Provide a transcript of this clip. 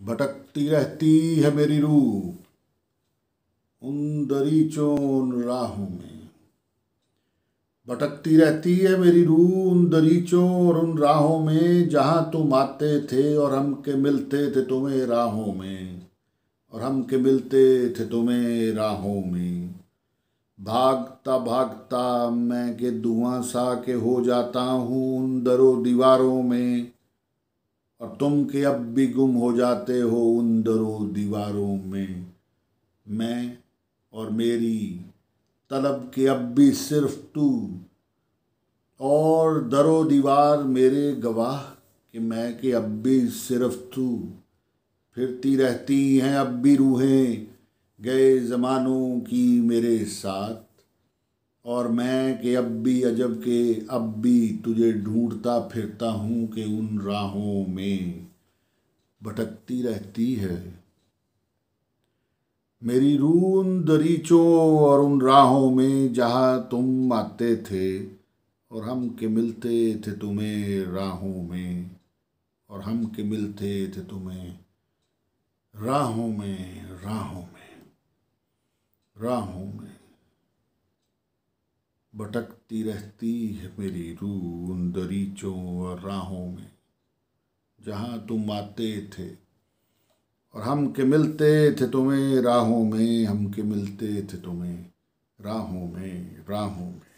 भटकती रहती है मेरी रूह उन दरीचों उन राहों में। भटकती रहती है मेरी रूह उन दरीचों और उन राहों में, जहाँ तुम आते थे और हम के मिलते थे तुम्हें राहों में, और हम के मिलते थे तुम्हें राहों में। भागता भागता मैं के धुआं सा के हो जाता हूँ उन दरों दीवारों में, और तुम के अब भी गुम हो जाते हो उन दरों दीवारों में। मैं और मेरी तलब के अब भी सिर्फ तू, और दरो दीवार मेरे गवाह कि मैं के अब भी सिर्फ तू। फिरती रहती हैं अब भी रूहें गए ज़मानों की मेरे साथ, और मैं के अब भी अजब के अब भी तुझे ढूंढता फिरता हूँ कि उन राहों में। भटकती रहती है मेरी रूह उन दरीचों और उन राहों में, जहाँ तुम आते थे और हम के मिलते थे तुम्हें राहों में, और हम के मिलते थे तुम्हें राहों में, राहों में, राहों में। भटकती रहती है मेरी रूह उन दरीचों और राहों में, जहाँ तुम आते थे और हम के मिलते थे तुम्हें राहों में, हम के मिलते थे तुम्हें राहों में, राहों में।